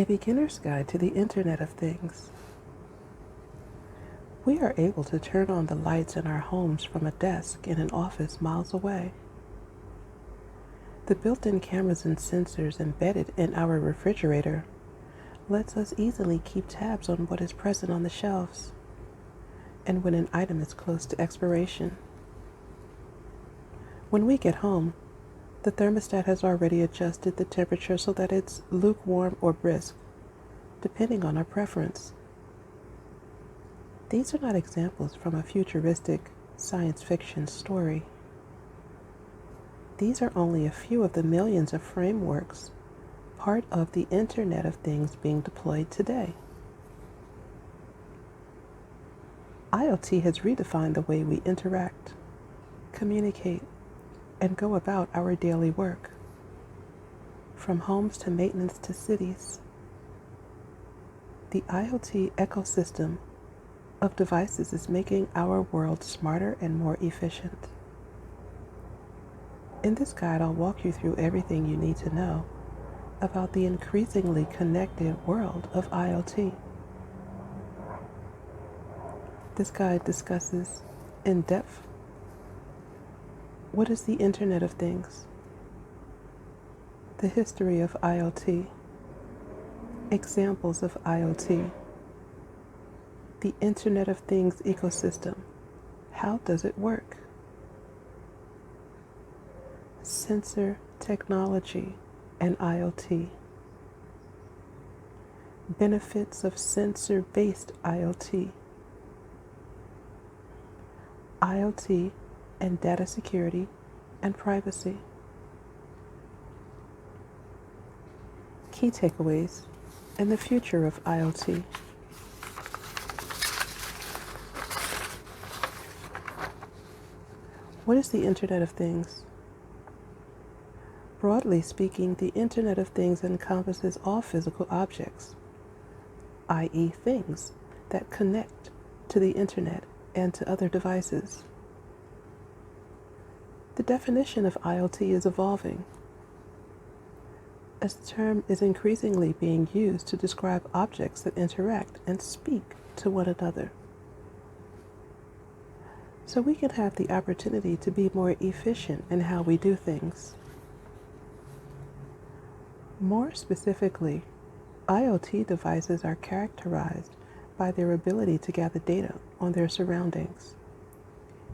A beginner's guide to the Internet of Things. We are able to turn on the lights in our homes from a desk in an office miles away. The built-in cameras and sensors embedded in our refrigerator lets us easily keep tabs on what is present on the shelves and when an item is close to expiration. When we get home, the thermostat has already adjusted the temperature so that it's lukewarm or brisk, depending on our preference. These are not examples from a futuristic science fiction story. These are only a few of the millions of frameworks, part of the Internet of Things being deployed today. IoT has redefined the way we interact, communicate, and go about our daily work, from homes to maintenance to cities. The IoT ecosystem of devices is making our world smarter and more efficient. In this guide, I'll walk you through everything you need to know about the increasingly connected world of IoT. This guide discusses in depth what is the Internet of Things, the history of IoT, examples of IoT, the Internet of Things ecosystem, how does it work, sensor technology and IoT, benefits of sensor-based IoT, IoT and data security and privacy. Key takeaways and the future of IoT. What is the Internet of Things? Broadly speaking, the Internet of Things encompasses all physical objects, i.e. things that connect to the Internet and to other devices. The definition of IoT is evolving, as the term is increasingly being used to describe objects that interact and speak to one another. So we can have the opportunity to be more efficient in how we do things. More specifically, IoT devices are characterized by their ability to gather data on their surroundings,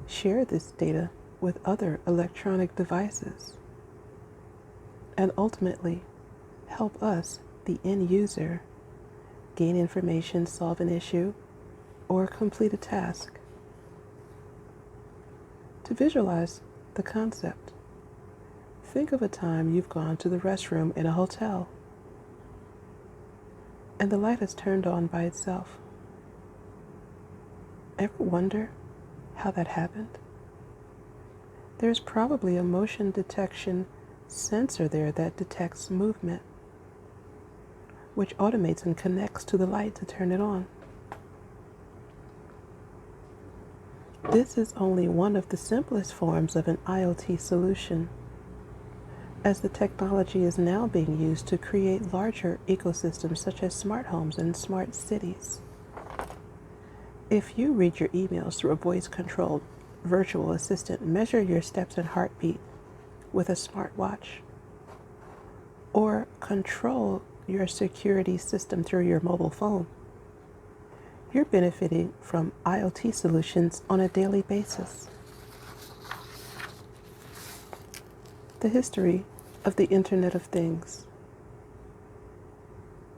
share this data with other electronic devices, and ultimately help us, the end user, gain information, solve an issue, or complete a task. To visualize the concept, think of a time you've gone to the restroom in a hotel and the light is turned on by itself. Ever wonder how that happened? There's probably a motion detection sensor there that detects movement, which automates and connects to the light to turn it on. This is only one of the simplest forms of an IoT solution, as the technology is now being used to create larger ecosystems such as smart homes and smart cities. If you read your emails through a voice-controlled virtual assistant, measure your steps and heartbeat with a smartwatch, or control your security system through your mobile phone, you're benefiting from IoT solutions on a daily basis. The history of the Internet of Things.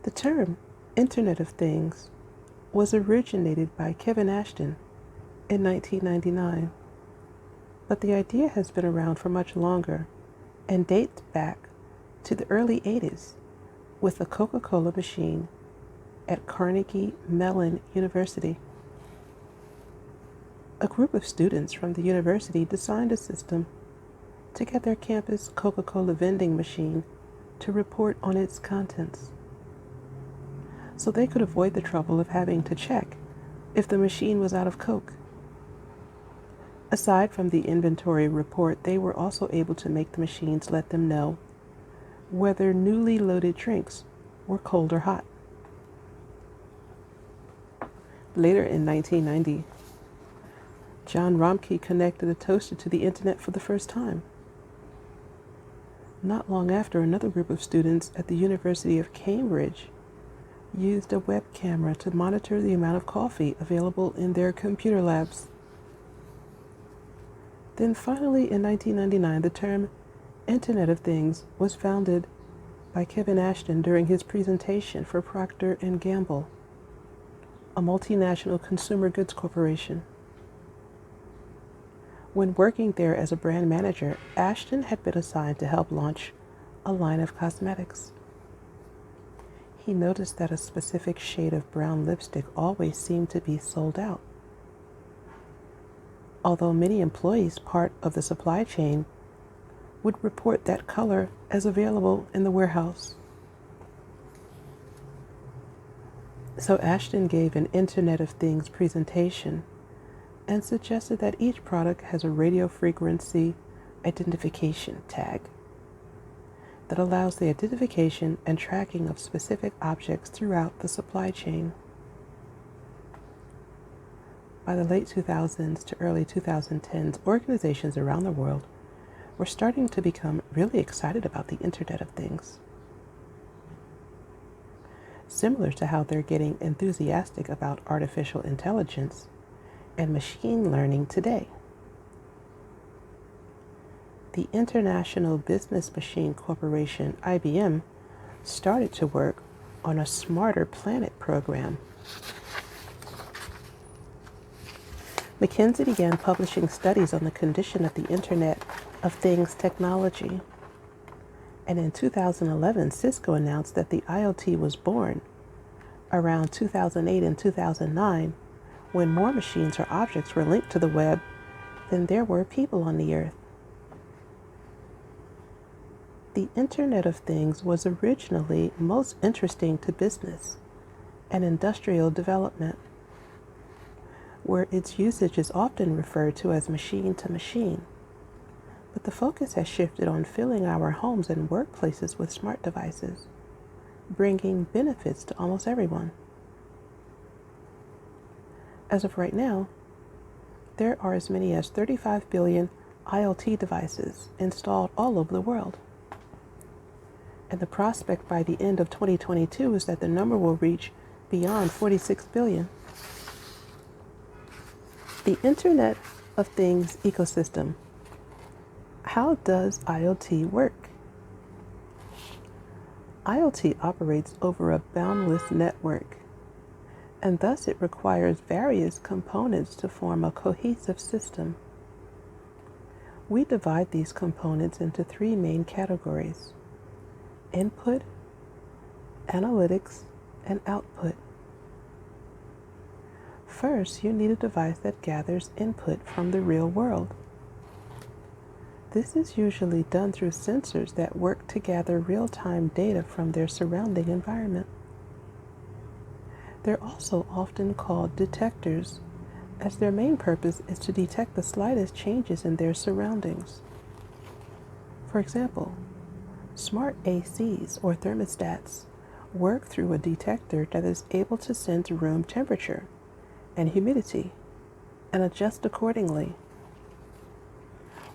The term Internet of Things was originated by Kevin Ashton in 1999, but the idea has been around for much longer and dates back to the early 80s with the Coca-Cola machine at Carnegie Mellon University. A group of students from the university designed a system to get their campus Coca-Cola vending machine to report on its contents, so they could avoid the trouble of having to check if the machine was out of Coke. Aside from the inventory report, they were also able to make the machines let them know whether newly loaded drinks were cold or hot. Later in 1990, John Romke connected a toaster to the internet for the first time. Not long after, another group of students at the University of Cambridge used a web camera to monitor the amount of coffee available in their computer labs. Then finally, in 1999, the term Internet of Things was founded by Kevin Ashton during his presentation for Procter & Gamble, a multinational consumer goods corporation. When working there as a brand manager, Ashton had been assigned to help launch a line of cosmetics. He noticed that a specific shade of brown lipstick always seemed to be sold out. Although many employees, part of the supply chain, would report that color as available in the warehouse. So Ashton gave an Internet of Things presentation and suggested that each product has a radio frequency identification tag that allows the identification and tracking of specific objects throughout the supply chain. By the late 2000s to early 2010s, organizations around the world were starting to become really excited about the Internet of Things. Similar to how they're getting enthusiastic about artificial intelligence and machine learning today. The International Business Machine Corporation, IBM, started to work on a Smarter Planet program. McKinsey began publishing studies on the condition of the Internet of Things technology. And in 2011, Cisco announced that the IoT was born around 2008 and 2009, when more machines or objects were linked to the web than there were people on the earth. The Internet of Things was originally most interesting to business and industrial development, where its usage is often referred to as machine to machine. But the focus has shifted on filling our homes and workplaces with smart devices, bringing benefits to almost everyone. As of right now, there are as many as 35 billion IoT devices installed all over the world. And the prospect by the end of 2022 is that the number will reach beyond 46 billion. The Internet of Things ecosystem. How does IoT work? IoT operates over a boundless network, and thus it requires various components to form a cohesive system. We divide these components into three main categories: input, analytics, and output. First, you need a device that gathers input from the real world. This is usually done through sensors that work to gather real-time data from their surrounding environment. They're also often called detectors, as their main purpose is to detect the slightest changes in their surroundings. For example, smart ACs or thermostats work through a detector that is able to sense room temperature and humidity and adjust accordingly.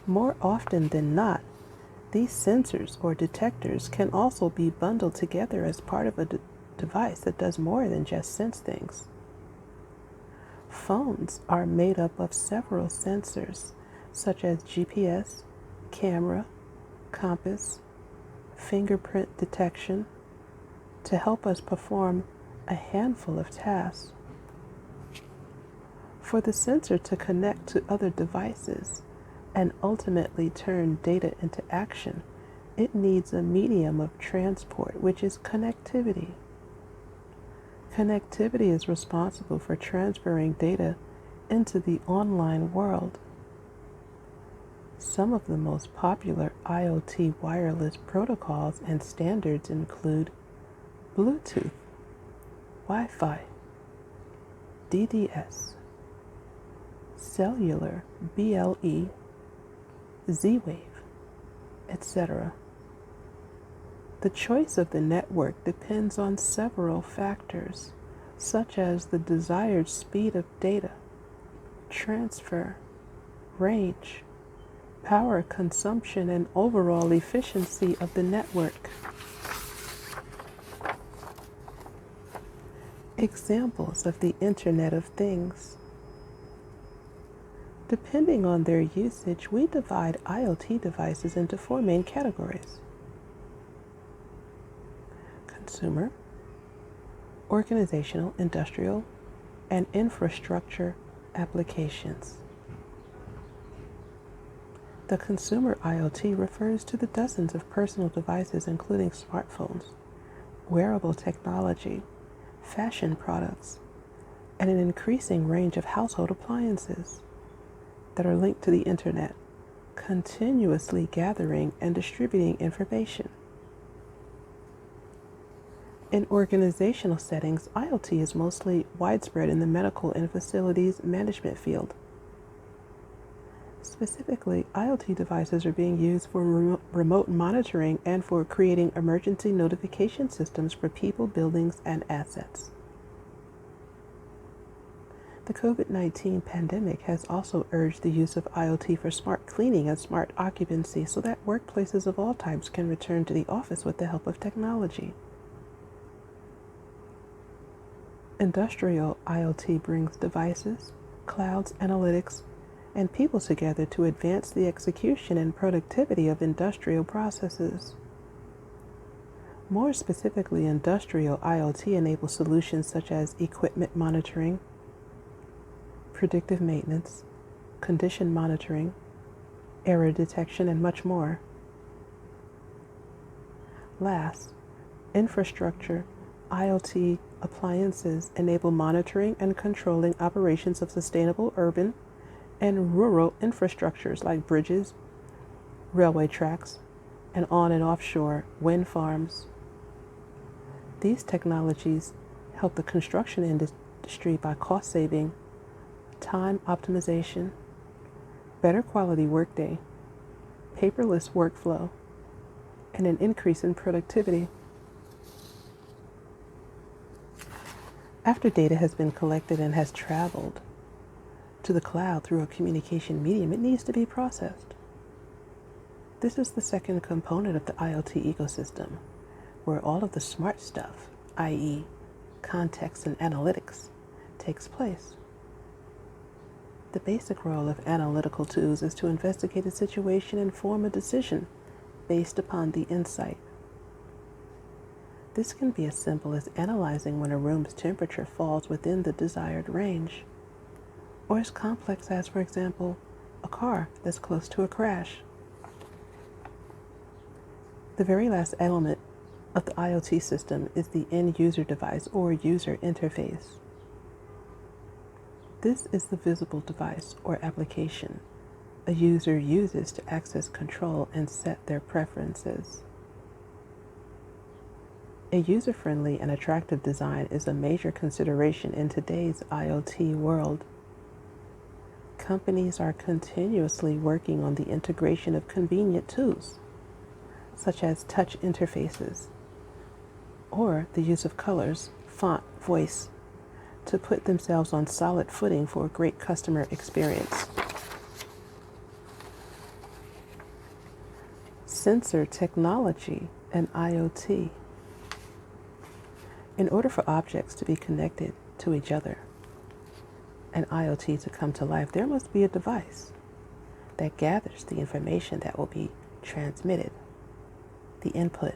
More often than not, these sensors or detectors can also be bundled together as part of a device that does more than just sense things. Phones are made up of several sensors, such as GPS, camera, compass, fingerprint detection, to help us perform a handful of tasks. For the sensor to connect to other devices and ultimately turn data into action, it needs a medium of transport, which is connectivity. Connectivity is responsible for transferring data into the online world. Some of the most popular IoT wireless protocols and standards include Bluetooth, Wi-Fi, DDS, cellular, BLE, Z-Wave, etc. The choice of the network depends on several factors, such as the desired speed of data, transfer, range, power consumption, and overall efficiency of the network. Examples of the Internet of Things. Depending on their usage, we divide IoT devices into four main categories: consumer, organizational, industrial, and infrastructure applications. The consumer IoT refers to the dozens of personal devices, including smartphones, wearable technology, fashion products, and an increasing range of household appliances that are linked to the internet, continuously gathering and distributing information. In organizational settings, IoT is mostly widespread in the medical and facilities management field. Specifically, IoT devices are being used for remote monitoring and for creating emergency notification systems for people, buildings, and assets. The COVID-19 pandemic has also urged the use of IoT for smart cleaning and smart occupancy so that workplaces of all types can return to the office with the help of technology. Industrial IoT brings devices, clouds, analytics, and people together to advance the execution and productivity of industrial processes. More specifically, industrial IoT enables solutions such as equipment monitoring, predictive maintenance, condition monitoring, error detection, and much more. Last, infrastructure IoT appliances enable monitoring and controlling operations of sustainable urban and rural infrastructures like bridges, railway tracks, and on and offshore wind farms. These technologies help the construction industry by cost saving, time optimization, better quality workday, paperless workflow, and an increase in productivity. After data has been collected and has traveled to the cloud through a communication medium, it needs to be processed. This is the second component of the IoT ecosystem, where all of the smart stuff, i.e., context and analytics, takes place. The basic role of analytical tools is to investigate a situation and form a decision based upon the insight. This can be as simple as analyzing when a room's temperature falls within the desired range, or as complex as, for example, a car that's close to a crash. The very last element of the IoT system is the end-user device or user interface. This is the visible device or application a user uses to access, control, and set their preferences. A user-friendly and attractive design is a major consideration in today's IoT world. Companies are continuously working on the integration of convenient tools, such as touch interfaces, or the use of colors, font, voice, to put themselves on solid footing for a great customer experience. Sensor technology and IoT. In order for objects to be connected to each other and IoT to come to life, there must be a device that gathers the information that will be transmitted, the input.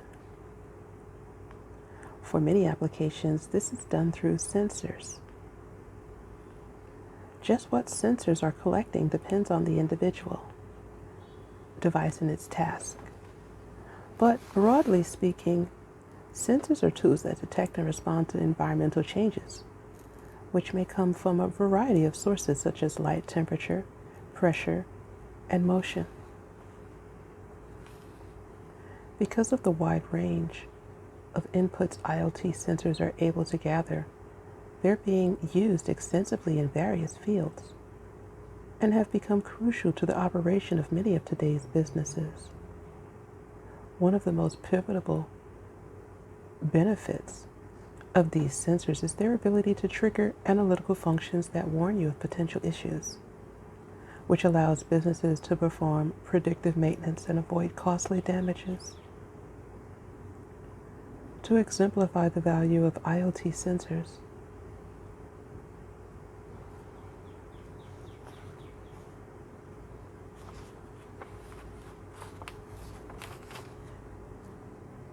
For many applications, this is done through sensors. Just what sensors are collecting depends on the individual device and its task. But broadly speaking, sensors are tools that detect and respond to environmental changes, which may come from a variety of sources such as light, temperature, pressure, and motion. Because of the wide range of inputs IoT sensors are able to gather, they're being used extensively in various fields and have become crucial to the operation of many of today's businesses. One of the most pivotal benefits of these sensors is their ability to trigger analytical functions that warn you of potential issues, which allows businesses to perform predictive maintenance and avoid costly damages. To exemplify the value of IoT sensors,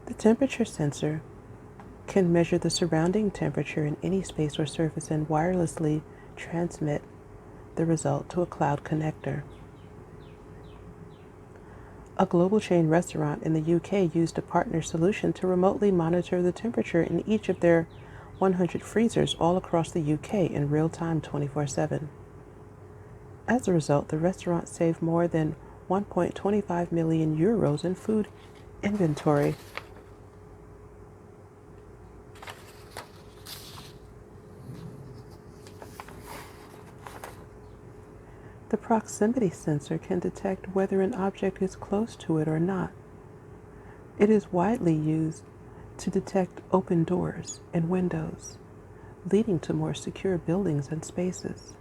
the temperature sensor can measure the surrounding temperature in any space or surface and wirelessly transmit the result to a cloud connector. A global chain restaurant in the UK used a partner solution to remotely monitor the temperature in each of their 100 freezers all across the UK in real time 24/7. As a result, the restaurant saved more than €1.25 million in food inventory. The proximity sensor can detect whether an object is close to it or not. It is widely used to detect open doors and windows, leading to more secure buildings and spaces.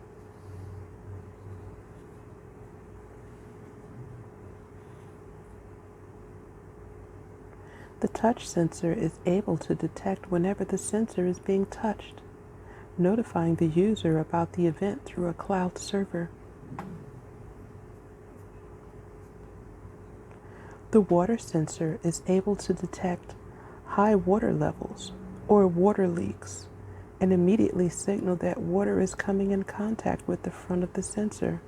The touch sensor is able to detect whenever the sensor is being touched, notifying the user about the event through a cloud server. The water sensor is able to detect high water levels or water leaks and immediately signal that water is coming in contact with the front of the sensor.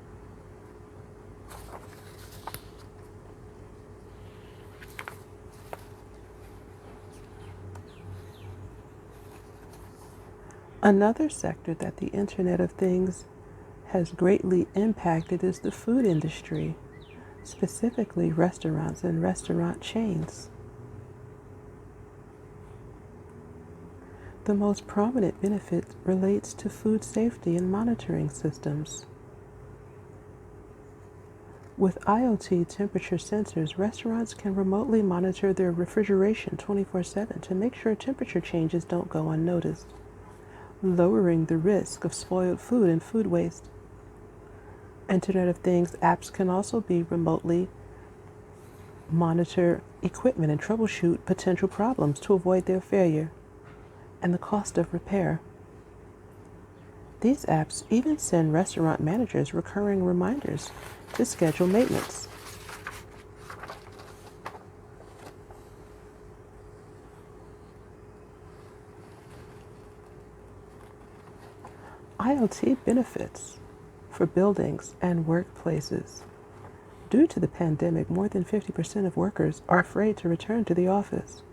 Another sector that the Internet of Things has greatly impacted is the food industry, specifically restaurants and restaurant chains. The most prominent benefit relates to food safety and monitoring systems. With IoT temperature sensors, restaurants can remotely monitor their refrigeration 24/7 to make sure temperature changes don't go unnoticed, lowering the risk of spoiled food and food waste. Internet of Things apps can also be remotely monitor equipment and troubleshoot potential problems to avoid their failure and the cost of repair. These apps even send restaurant managers recurring reminders to schedule maintenance. IoT benefits for buildings and workplaces. Due to the pandemic, more than 50% of workers are afraid to return to the office.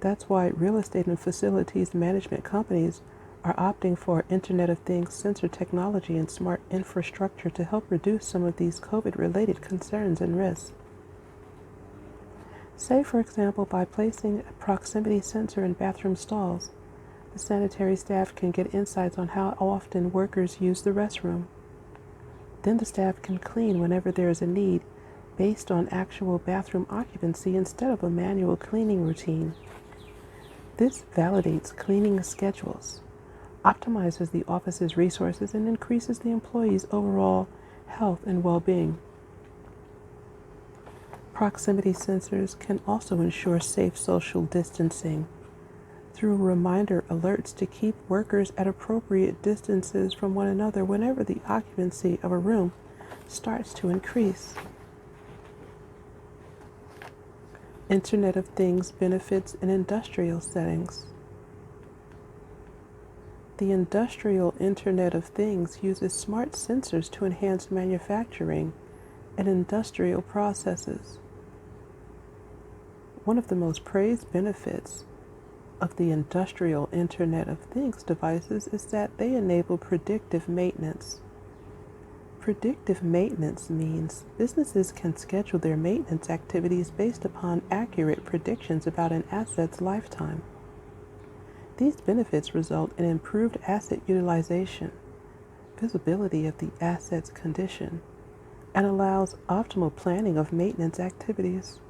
That's why real estate and facilities management companies are opting for Internet of Things sensor technology and smart infrastructure to help reduce some of these COVID-related concerns and risks. Say, for example, by placing a proximity sensor in bathroom stalls, the sanitary staff can get insights on how often workers use the restroom. Then the staff can clean whenever there is a need based on actual bathroom occupancy instead of a manual cleaning routine. This validates cleaning schedules, optimizes the office's resources, and increases the employee's overall health and well-being. Proximity sensors can also ensure safe social distancing through reminder alerts to keep workers at appropriate distances from one another whenever the occupancy of a room starts to increase. Internet of Things benefits in industrial settings. The industrial Internet of Things uses smart sensors to enhance manufacturing and industrial processes. One of the most praised benefits of the industrial Internet of Things devices is that they enable predictive maintenance. Predictive maintenance means businesses can schedule their maintenance activities based upon accurate predictions about an asset's lifetime. These benefits result in improved asset utilization, visibility of the asset's condition, and allows optimal planning of maintenance activities.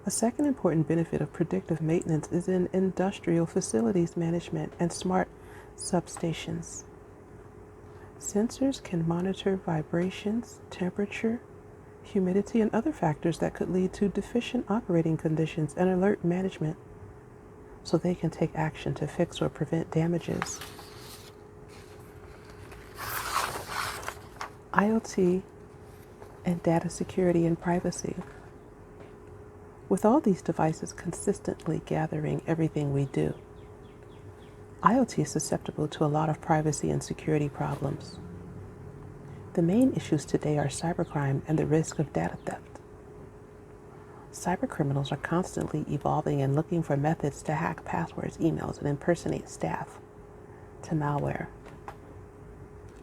A second important benefit of predictive maintenance is in industrial facilities management and smart substations. Sensors can monitor vibrations, temperature, humidity, and other factors that could lead to deficient operating conditions and alert management so they can take action to fix or prevent damages. IoT and data security and privacy. With all these devices consistently gathering everything we do, IoT is susceptible to a lot of privacy and security problems. The main issues today are cybercrime and the risk of data theft. Cybercriminals are constantly evolving and looking for methods to hack passwords, emails, and impersonate staff, to malware.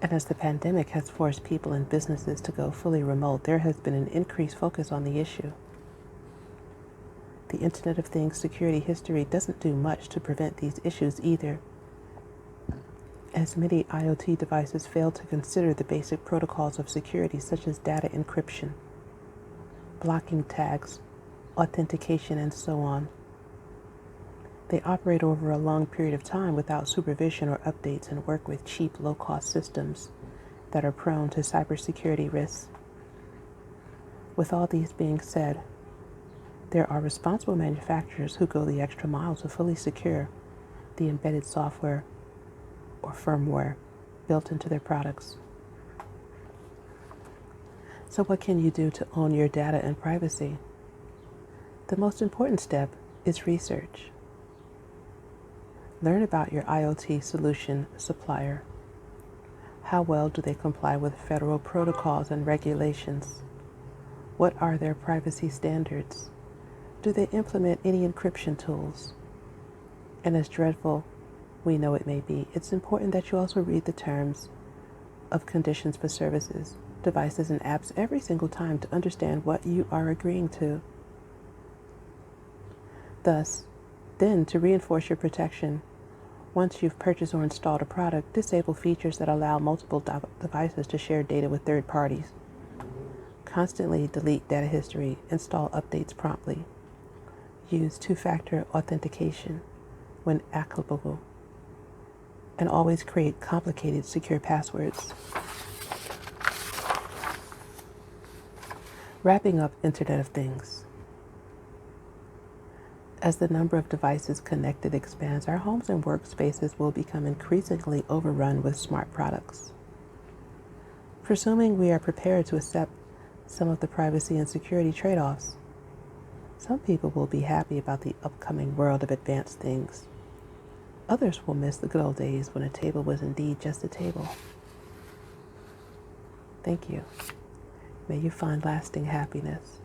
And as the pandemic has forced people and businesses to go fully remote, there has been an increased focus on the issue. The Internet of Things security history doesn't do much to prevent these issues either, as many IoT devices fail to consider the basic protocols of security such as data encryption, blocking tags, authentication, and so on. They operate over a long period of time without supervision or updates and work with cheap, low-cost systems that are prone to cybersecurity risks. With all these being said, there are responsible manufacturers who go the extra mile to fully secure the embedded software or firmware built into their products. So what can you do to own your data and privacy? The most important step is research. Learn about your IoT solution supplier. How well do they comply with federal protocols and regulations? What are their privacy standards? Do they implement any encryption tools? And as dreadful we know it may be, it's important that you also read the terms of conditions for services, devices, and apps every single time to understand what you are agreeing to. Thus, then, to reinforce your protection, once you've purchased or installed a product, disable features that allow multiple devices to share data with third parties. Constantly delete data history, install updates promptly. Use two-factor authentication when applicable, and always create complicated secure passwords. Wrapping up Internet of Things. As the number of devices connected expands, our homes and workspaces will become increasingly overrun with smart products. Presuming we are prepared to accept some of the privacy and security trade-offs, some people will be happy about the upcoming world of advanced things. Others will miss the good old days when a table was indeed just a table. Thank you. May you find lasting happiness.